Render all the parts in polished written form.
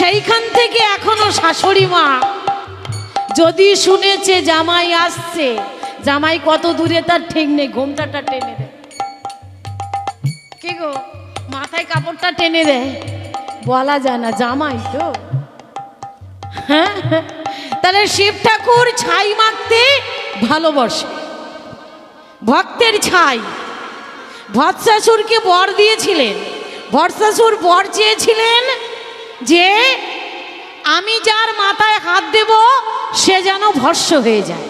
সেইখান থেকে এখনো শাশুড়ি মা যদি শুনেছে জামাই আসছে, জামাই কত দূরে তার ঠিক নেই, ঘোমটাটা টেনে দেয়। কি গো, মাথায় কাপড়টা টেনে দেয়, বলা যায় না জামাই তো। হ্যাঁ, তাহলে শিব ঠাকুর ছাই মাখতে ভালোবাসে, ভক্তের ছাই। ভৎসাসুরকে বর দিয়েছিলেন, ভৎসাসুর বর চেয়েছিলেন যে আমি যার মাথায় হাত দেব সে যেন ভস্ম হয়ে যায়।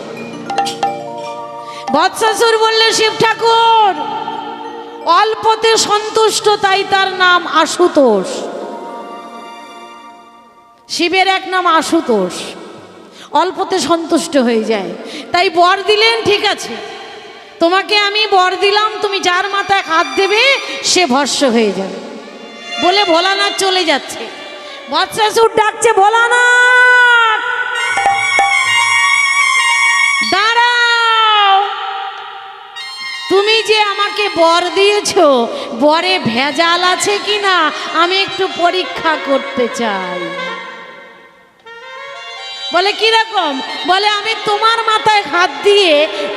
ভৎসাসুর বললে শিব ঠাকুর অল্পতে সন্তুষ্ট, তাই তার নাম আশুতোষ। শিবের এক নাম আশুতোষ, অল্পতে সন্তুষ্ট হয়ে যায়। তাই বর দিলেন, ঠিক আছে তোমাকে আমি বর দিলাম, তুমি যার মাথায় হাত দেবে সে ভস্ম হয়ে যাবে। বলে ভোলানাথ চলে যাচ্ছে। ভৎসাসুর ডাকছে, ভোলানাথ দাঁড়াও, তুমি যে আমাকে বর দিয়েছো বরে ভেজাল আছে কিনা আমি একটু পরীক্ষা করতে চাই। বলে কিরকম? বলে আমি তোমার মাথায় হাত দিয়ে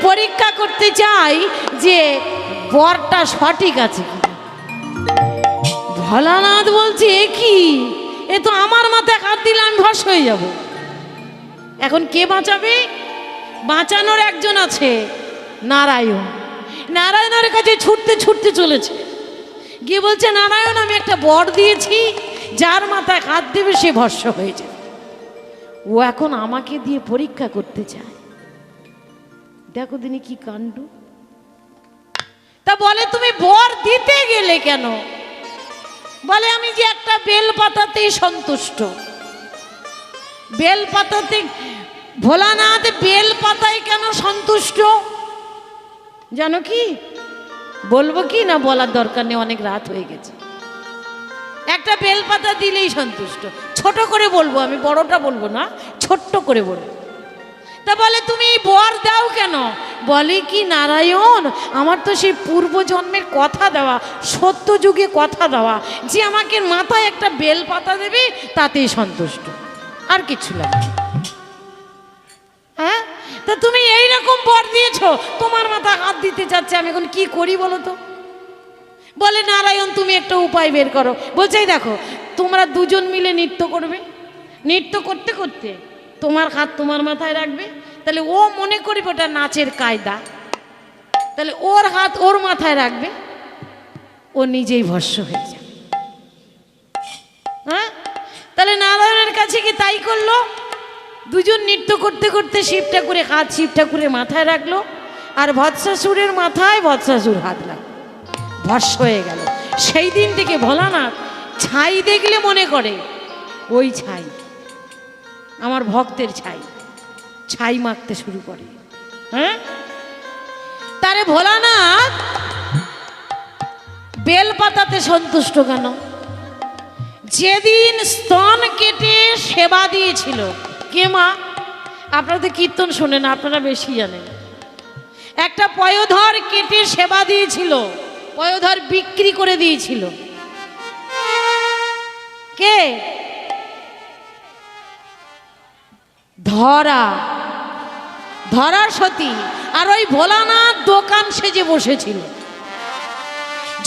পরীক্ষা করতে চাই যে বরটা সঠিক আছে কিনা। ভোলানাথ বলছে এ কি, এ তো আমার মাথায় হাত দিলে আমি ভস্ম হয়ে যাব। এখন কে বাঁচাবে? বাঁচানোর একজন আছে, নারায়ণ। নারায়ণের কাছে ছুটতে ছুটতে চলেছে, গিয়ে বলছে নারায়ণ আমি একটা বর দিয়েছি, যার মাথায় হাত দেবে সে ভস্ম হয়ে যাবে। ও এখন আমাকে দিয়ে পরীক্ষা করতে চায়। দেখো দিনি কি কাণ্ড। তা বলে তুমি বর দিতে গেলে কেন? বলে আমি যে একটা বেল পাতাতেই সন্তুষ্ট। বেল পাতাতে, ভোলানাথ বেল পাতায় কেন সন্তুষ্ট জানো কি? বলবো কি না বলার দরকার নেই, অনেক রাত হয়ে গেছে। একটা বেল পাতা দিলেই সন্তুষ্ট। ছোট করে বলবো, আমি বড়টা বলবো না, ছোট্ট করে বলবো। তা বলে তুমি বর দাও কেন? বলে কি নারায়ণ আমার তো সেই পূর্বজন্মের কথা দেওয়া, সত্য যুগে কথা দেওয়া, যে আমাকে মাথায় একটা বেল পাতা দেবে তাতেই সন্তুষ্ট, আর কিছু লাগে। হ্যাঁ, তা তুমি এইরকম বর দিয়েছো, তোমার মাথায় হাত দিতে চাচ্ছে, আমি এখন কি করি বলো তো? বলে নারায়ণ তুমি একটা উপায় বের করো। বলছে দেখো তোমরা দুজন মিলে নৃত্য করবে, নৃত্য করতে করতে তোমার হাত তোমার মাথায় রাখবে, তাহলে ও মনে করবে ওটা নাচের কায়দা, তাহলে ওর হাত ওর মাথায় রাখবে, ও নিজেই ভস্ম হয়ে যাবে। হ্যাঁ, তাহলে নারায়ণের কাছে কি তাই করলো। দুজন নৃত্য করতে করতে শিব ঠাকুরের হাত শিব ঠাকুরের মাথায় রাখলো, আর ভৎসাসুরের মাথায় ভৎসাসুর হাত রাখলো, ভস্ম হয়ে গেল। সেই দিন থেকে ভোলানাথ ছাই দেখলে মনে করে ওই ছাই আমার ভক্তের ছাই, ছাই মাখতে শুরু করে। হ্যাঁ, তারে ভোলানাথ বেল পাতাতে সন্তুষ্ট কেন? যেদিন স্তন কেটে সেবা দিয়েছিল, কে মা? আপনারা তো কীর্তন শোনেন, আপনারা বেশি জানেন। একটা পয়োধর কেটে সেবা দিয়েছিল, পয়োধর বিক্রি করে দিয়েছিল। কে? ধরা, ধরা সতী। আর ওই ভোলানাথ দোকান সেজে বসেছিল।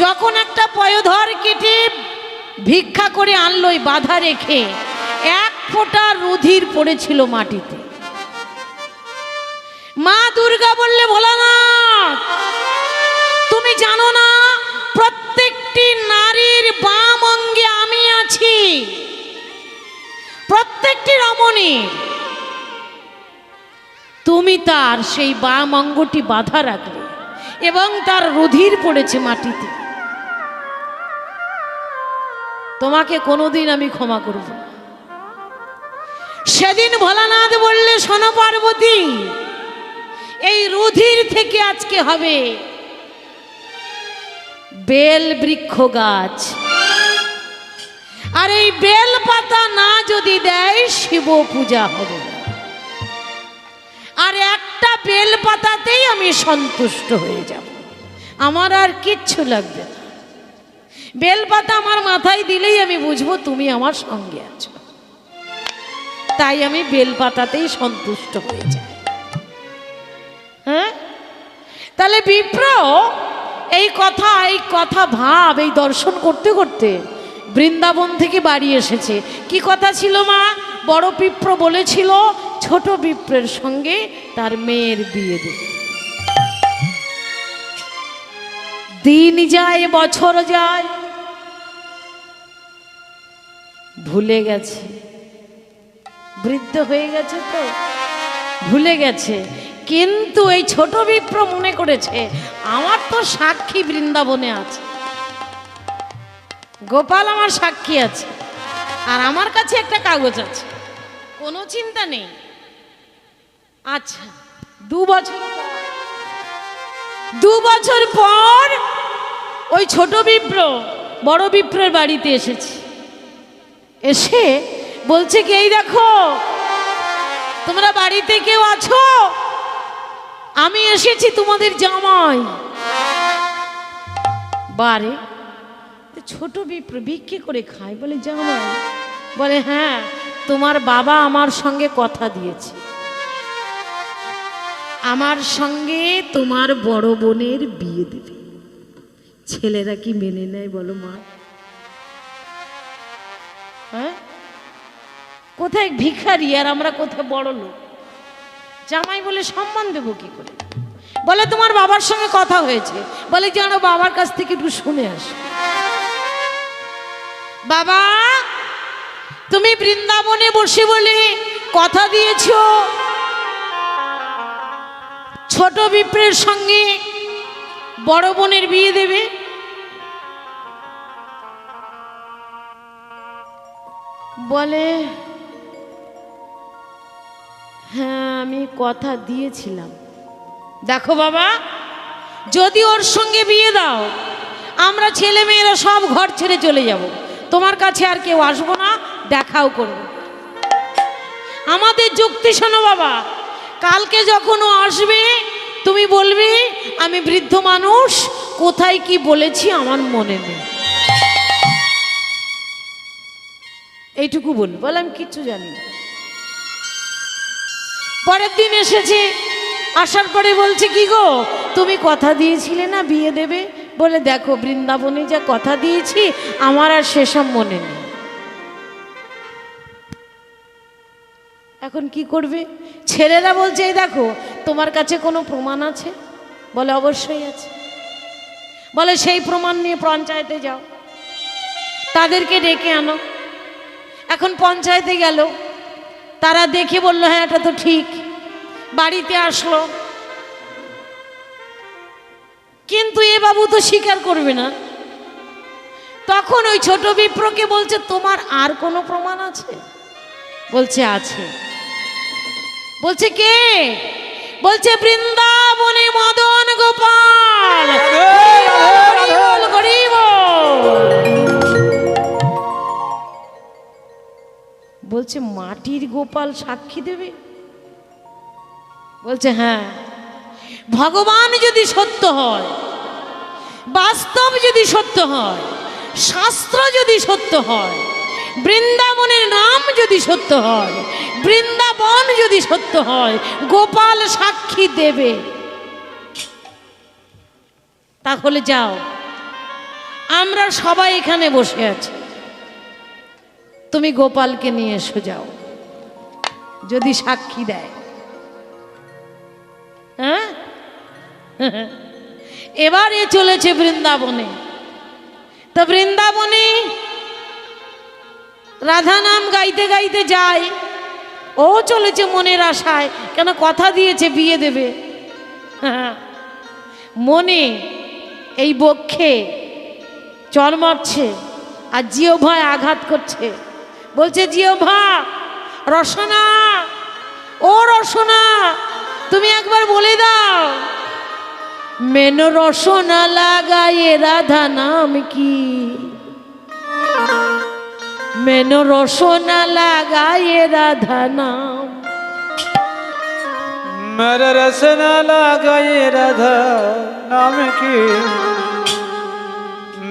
যখন একটা পয়োধর কেটে ভিক্ষা করে আনলো, বাধা রেখে এক ফোঁটা রুধির পড়েছিল মাটিতে। মা দুর্গা বললে ভোলানাথ তুমি জানো না প্রত্যেকটি নারীর বাম অঙ্গে আমি আছি, প্রত্যেকটি রমণীর। তুমি তার সেই বাম অঙ্গটি বাধা রাখলে এবং তার রুধির পড়েছে মাটিতে। তোমাকে কোনোদিন আমি ক্ষমা করব না। সেদিন ভোলানাথ বললে শোনো পার্বতী, এই রুধির থেকে আজকে হবে বেল বৃক্ষ গাছ, আর এই বেল পাতা না যদি দেয় শিব পূজা হবে। আর একটা বেল পাতাতেই আমি সন্তুষ্ট হয়ে যাব, আমার আর কিচ্ছু লাগবে না। বেল পাতা আমার মাথায় দিলেই আমি বুঝবো তুমি আমার সঙ্গে আছো। তাই আমি বেলপাতাতেই সন্তুষ্ট হয়ে যাই। হ্যাঁ, তাহলে বিপ্র এই কথা ভাব, এই দর্শন করতে করতে বৃন্দাবন থেকে বাড়ি এসেছে। কি কথা ছিল মা? বড় বিপ্র বলেছিল ছোট বিপ্রের সঙ্গে তার মেয়ের বিয়ে দেবে। দিন যায়, বছর যায়, ভুলে গেছে, বৃদ্ধ হয়ে গেছে তো ভুলে গেছে। কিন্তু এই ছোট বিপ্র মনে করেছে আমার তো সাক্ষী বৃন্দাবনে আছে, গোপাল আমার সাক্ষী আছে, আর আমার কাছে একটা কাগজ আছে, কোনো চিন্তা নেই। আচ্ছা, 2 বছর পর ওই ছোট বিপ্র বড় বিপ্রের বাড়িতে এসেছে। এসে বলছে কি, এই দেখো তোমরা বাড়িতে কেউ আছো? আমি এসেছি তোমাদের জামাই। বারে ছোট বিপ্র ভিক্ষে করে খায়, বলে জামাই? বলে হ্যাঁ, তোমার বাবা আমার সঙ্গে কথা দিয়েছে, আমার সঙ্গে তোমার বড় বোনের বিয়ে দেবে। ছেলেরা কি মেনে নেয় বলো মা? হ্যাঁ, কোথায় ভিখারি আর আমরা কোথায় বড় লোক? জামাই বলে সম্মান দেবো কি করে? বলে তোমার বাবার সঙ্গে কথা হয়েছে। বলে জানো, বাবার কাছ থেকে একটু শুনে আসো। বাবা, তুমি বৃন্দাবনে বসে বলে কথা দিয়েছো ছোট বিপ্রের সঙ্গে বড় বোনের বিয়ে দেবে। বলে হ্যাঁ, আমি কথা দিয়েছিলাম। দেখো বাবা, যদি ওর সঙ্গে বিয়ে দাও, আমরা ছেলে মেয়েরা সব ঘর ছেড়ে চলে যাব, তোমার কাছে আর কেউ আসবো না, দেখাও করবো। আমাদের যুক্তি শোনো বাবা, কালকে যখন ও আসবে তুমি বলবে আমি বৃদ্ধ মানুষ, কোথায় কি বলেছি আমার মনে নেই, এইটুকু বল। বলে আমি কিচ্ছু জানি না। পরের দিন এসেছে, আসার পরে বলছে কি গো, তুমি কথা দিয়েছিলে না বিয়ে দেবে? বলে দেখো, বৃন্দাবনে যা কথা দিয়েছি আমার আর সেসব মনে নেই। এখন কি করবে? ছেলেরা বলছে এই দেখো, তোমার কাছে কোনো প্রমাণ আছে? বলে অবশ্যই আছে। বলে সেই প্রমাণ নিয়ে পঞ্চায়েতে যাও, তাদেরকে ডেকে আনো। এখন পঞ্চায়েতে গেল, তারা দেখে বললো হ্যাঁ এটা তো ঠিক। বাড়িতে আসলো, কিন্তু এ বাবু তো স্বীকার করবে না। তখন ওই ছোট বিপ্রকে বলছে তোমার আর কোনো প্রমাণ আছে? বলছে আছে। বলছে কে? বলছে বৃন্দাবনে মদন গোপাল। বলছে মাটির গোপাল সাক্ষী দেবে? বলছে হ্যাঁ, ভগবান যদি সত্য হয়, বাস্তব যদি সত্য হয়, শাস্ত্র যদি সত্য হয়, বৃন্দাবনের নাম যদি সত্য হয়, বৃন্দাবন যদি সত্য হয়, গোপাল সাক্ষী দেবে। তাহলে যাও, আমরা সবাই এখানে বসে আছি, তুমি গোপালকে নিয়ে এসো, যাও, যদি সাক্ষী দেয়। হ্যাঁ, এবারে চলেছে বৃন্দাবনে। তো বৃন্দাবনে রাধা নাম গাইতে গাইতে যায়, ও চলেছে মনের আশায়, কেন কথা দিয়েছে বিয়ে দেবে। মনে এই বক্ষে চরমাচ্ছে আর জিহ্বায় আঘাত করছে। বলছে জিহ্বা, রসনা, ও রসনা, তুমি একবার বলে দাও, মেনো রসনা লাগায়ে রাধা নাম কি? মেনো রসনা লাগায়ে রাধা নাম। मेरा रसना लगाए राधा नाम की,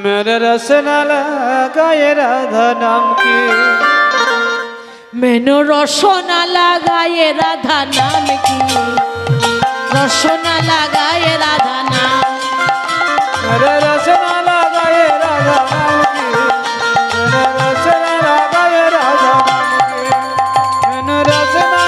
मेरा रसना लगाए राधा नाम की। মেনো রসনা লাগায়ে রাধা নাম কি, রসনা লাগায়ে রাধা নাম। मेरे रसना लगाए राधा नाम की, मेरे रसना लगाए राधा नाम की, मेरे रसना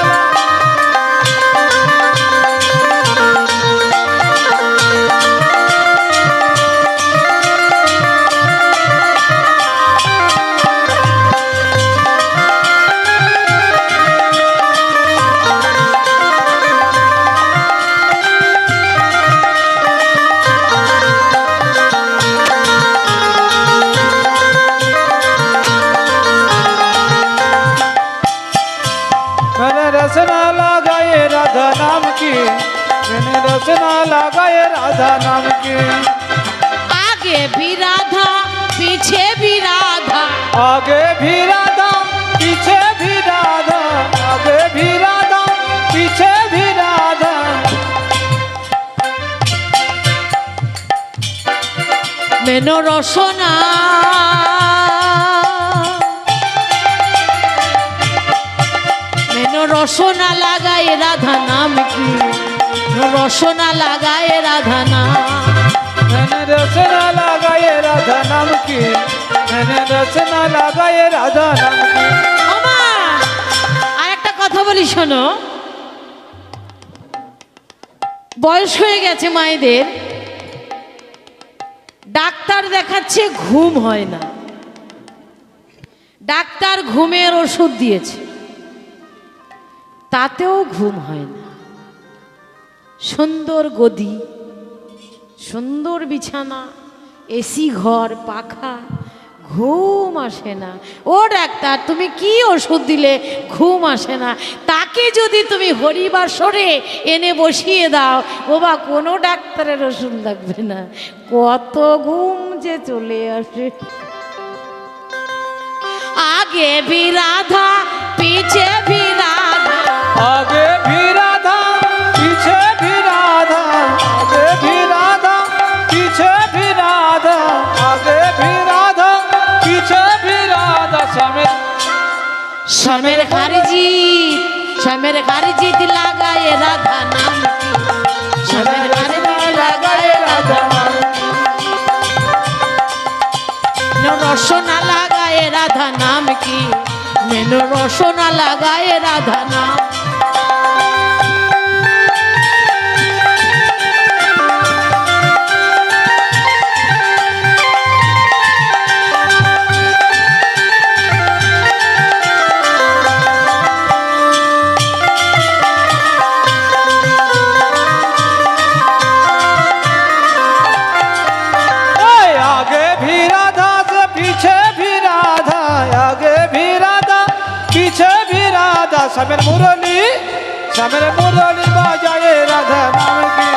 मैंने रसना लगाए राधा नाम की, मैंने रसना लगाए राधा नाम की। आगे भी राधा पीछे भी राधा, आगे भी राधा पीछे भी राधा, आगे भी राधा पीछे भी राधा। মেনো রসনা মেনো রসনা লাগায়ে রাধা নাম কি, রসনা লাগায়ে রাধা নাম। मैंने रसना लगाए राधा नाम की, मैंने रसना लगाए राधा नाम की। আমা আর একটা কথা বলি শোনো, বয়স হয়ে গেছে মায়েদের, ডাক্তার দেখাচ্ছে ঘুম হয় না, ডাক্তার ঘুমের ওষুধ দিয়েছে, তাতেও ঘুম হয় না। সুন্দর গদি, সুন্দর বিছানা, এসি ঘর, পাখা, ঘুম আসে না। ও ডাক্তার তুমি কি ওষুধ দিলে ঘুম আসে না? তাকে যদি তুমি হরিবাসরে এনে বসিয়ে দাও, বাবা কোনো ডাক্তারের ওষুধ লাগবে না, কত ঘুম যে চলে আসে। आगे भी राधा पीछे भी राधा, आगे भी राधा पीछे भी राधा, आगे भी राधा पीछे भी राधा, आगे भी राधा पीछे भी राधा। समेर खारिजी लगाए राधा नाम की, समेर खारिजी लगाए राधा नाम की। रसना लगाए राधा नाम की, मैंने रसना लगाए राधा नाम। आगे भी राधा से पीछे भी राधा, आगे भी राधा पीछे भी राधा। समेर मुरली बजाए राधा नाम की,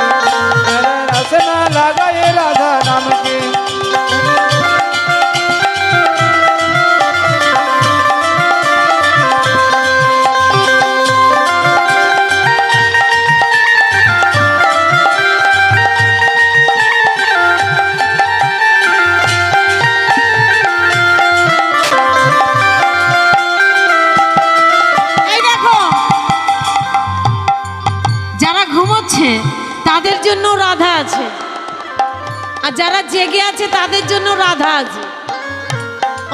मेरे रसना लगाए राधा नाम की। তাদের জন্য রাধা আছে, আর যারা জেগে আছে তাদের জন্য রাধা আছে।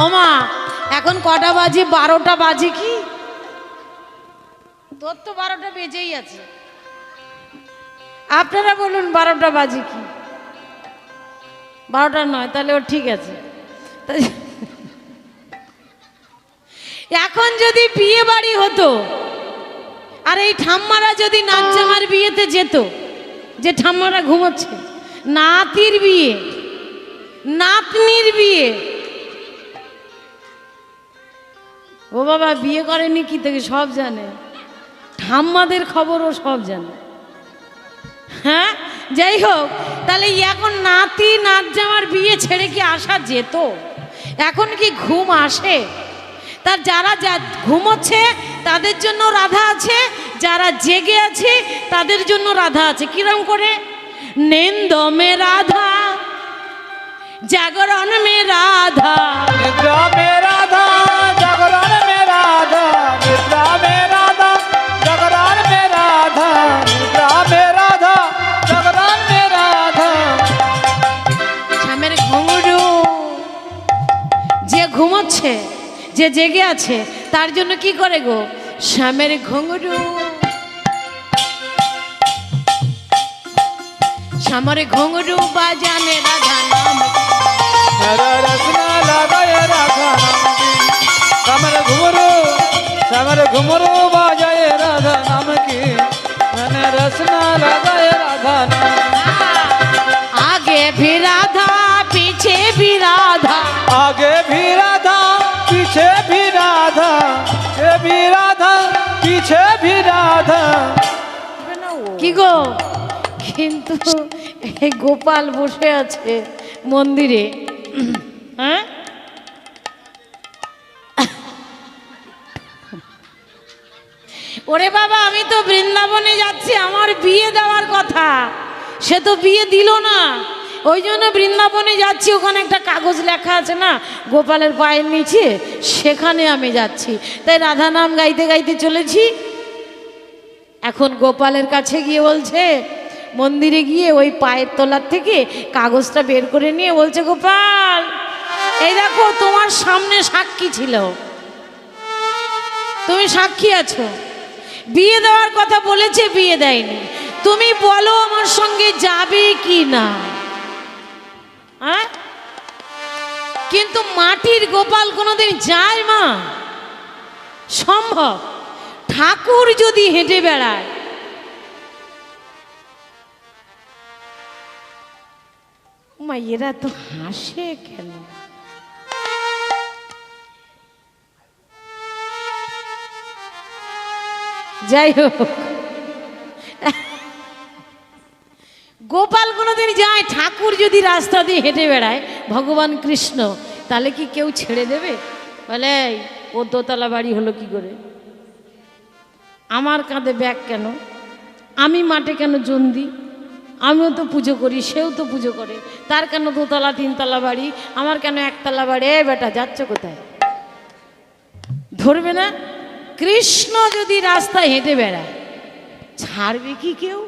ওমা এখন কটা বাজে? 12টা বাজে কি? তোর তো 12টা বেজেই আছে, আপনারা বলুন 12টা বাজে কি? 12টা নয়, তাহলে ওর ঠিক আছে। এখন যদি বিয়ে বাড়ি হতো আর এই ঠাম্মারা যদি নাচ-জামার বিয়েতে যেত, যে ঠাম্মারা ঘুমোচ্ছে, নাতির বিয়ে, নাতনির বিয়ে, ও বাবা বিয়ে করেনি কি থেকে সব জানে, ঠাম্মাদের খবরও সব জানে। হ্যাঁ যাই হোক, তাহলে এখন নাতি নাচ-জামার বিয়ে ছেড়ে কি আসা যেত? এখন কি ঘুম আসে? তার যারা ঘুমোচ্ছে তাদের জন্য রাধা আছে, যারা জেগে আছে তাদের জন্য রাধা আছে। কিরম করে? নিন্দ মে রাধা, জাগরণ মে রাধা, निद्रा में राधा, जागरण में राधा, যে ঘুমোচ্ছে, যে জেগে আছে, তার জন্য কি করে গো? শ্যামের ঘুঙরু, শ্যামের ঘুঙরু বাজানে রাধা নাম, मेरा रसना लगाए राधा नाम की कमर घुमरो समर घुमरो बाजाए राधा नाम की मैंने रसना लगाए राधा नाम आगे भी राधा पीछे भी राधा, आगे भी राधा पीछे भी राधा ये भी राधा पीछे भी राधा কি গো? কিন্তু এই গোপাল বসে আছে মন্দিরে, হ্যাঁ? ওরে বাবা, আমি তো বৃন্দাবনে যাচ্ছি, আমার বিয়ে দেওয়ার কথা, সে তো বিয়ে দিল না। ওই জন্য বৃন্দাবনে যাচ্ছি, ওখানে একটা কাগজ লেখা আছে না গোপালের পায়ের নিচে, সেখানে আমি যাচ্ছি। তাই রাধা নাম গাইতে গাইতে চলেছি। এখন গোপালের কাছে গিয়ে বলছে, মন্দিরে গিয়ে ওই পায়ের তলার থেকে কাগজটা বের করে নিয়ে বলছে, গোপাল এই দেখো তোমার সামনে সাক্ষী ছিল, তুমি সাক্ষী আছো, বিয়ে দেওয়ার কথা বলেছে, বিয়ে দেয়নি, তুমি বলো আমার সঙ্গে যাবে কি না? হ্যাঁ? কিন্তু মাটির গোপাল কোনোদিন যায় মা? সম্ভব? ঠাকুর যদি হেঁটে বেড়ায়, মা এরা তো হাসে কেন? যাই হোক, গোপাল কোনোদিন যায়? ঠাকুর যদি রাস্তা দিয়ে হেঁটে বেড়ায়, ভগবান কৃষ্ণ, তাহলে কি কেউ ছেড়ে দেবে? বলে ও দোতলা বাড়ি হলো কি করে, আমার কাঁধে ব্যাগ কেন, আমি মাঠে কেন জন দিই, আমিও তো পুজো করি, সেও তো পুজো করে, তার কেন দোতলা তিনতলা বাড়ি, আমার কেন একতলা বাড়ি? এ বেটা যাচ্ছ কোথায়? ধরবে না? কৃষ্ণ যদি রাস্তায় হেঁটে বেড়ায়, ছাড়বে কি কেউ?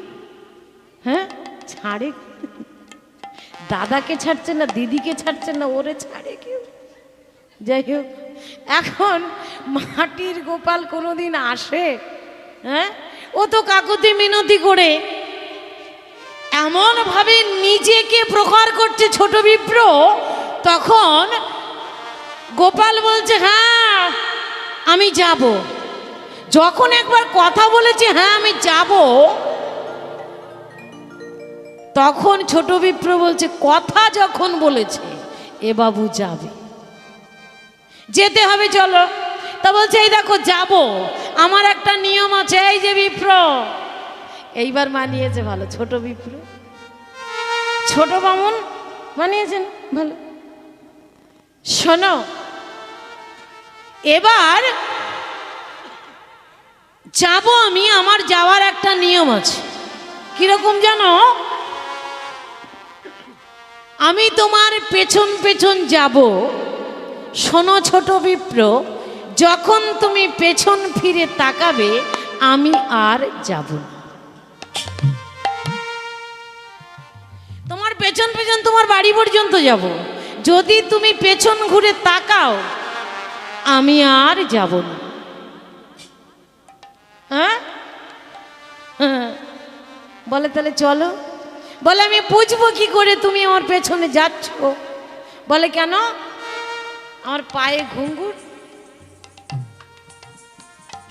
হ্যাঁ, ছাড়ে? দাদাকে ছাড়ছে না, দিদিকে ছাড়ছে না, ওরে ছাড়ে কেউ? যাই হোক, এখন মাটির গোপাল কোনোদিন আসে? হ্যাঁ, ও তো কাকুতি মিনতি করে এমন ভাবে নিজেকে প্রকার করছে ছোট বিপ্র। তখন গোপাল বলছে, হ্যাঁ আমি যাব। যখন একবার কথা বলেছে হ্যাঁ আমি যাব, তখন ছোট বিপ্র বলছে, কথা যখন বলেছে এ বাবু যাবে, যেতে হবে, চলো। তা বলছে, এই দেখো যাব, আমার একটা নিয়ম আছে। এই যে বিপ্র, এইবার মানিয়েছে ভালো ছোট বিপ্র, ছোট বামুন মানিয়েছেন ভালো। শোনো, এবার যাব আমি, আমার যাওয়ার একটা নিয়ম আছে। কিরকম জানো? আমি তোমার পেছন পেছন যাব। শোনো ছোট বিপ্র, যখন তুমি পেছন ফিরে তাকাবে আমি আর যাব না। তোমার পেছন পেছন তোমার বাড়ি পর্যন্ত যাব, যদি তুমি পেছন ঘুরে তাকাও আমি আর যাব না। হ্যাঁ, বলে তাহলে চলো। বলে আমি বুঝবো কি করে তুমি আমার পেছনে যাচ্ছ? বলে কেন? আমার পায়ে ঘুঙুর,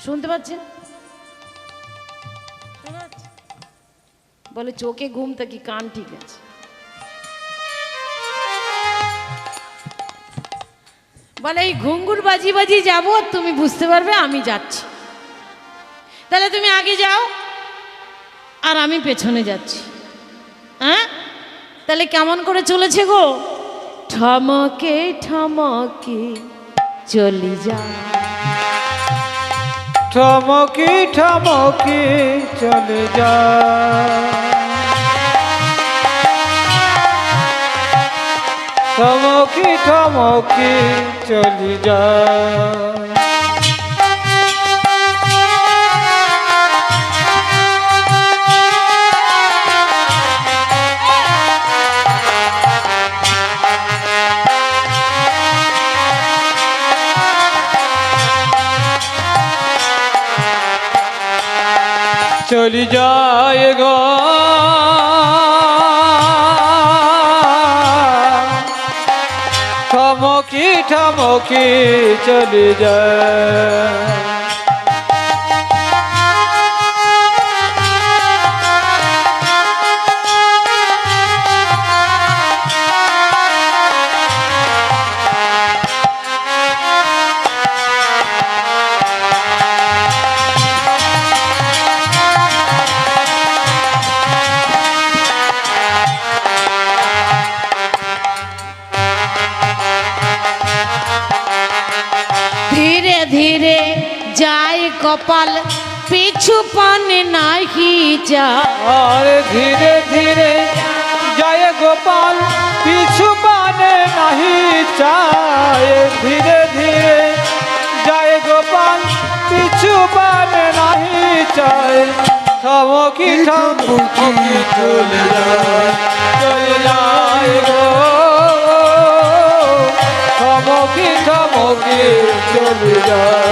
শুনতে পাচ্ছেন? বলে চোখে ঘুম থাকি, কান ঠিক আছে। বলে এই ঘুঙুর বাজি বাজি যাবো, তুমি বুঝতে পারবে আমি যাচ্ছি। তাহলে তুমি আগে যাও আর আমি পেছনে যাচ্ছি। হ্যাঁ, তাহলে কেমন করে চলেছে গো? ঠমকে ঠমকে চলি যা, ঠমকি ঠমকি চলে যা, ঠমকি ঠমকি চলে যা। চলি যায় গো ঠমকি ঠমকি চলি যায় ধীরে ধীরে যায় কপাল পিছু পানে নাহি যা আর ধীরে ধীরে যায় গোপাল পিছু পানে নাহি চায় ধীরে ধীরে যায় গোপাল পিছু পানে নাহি চায় থমকি থমকি চলে যায় গো থমকি থমকি চলে যায়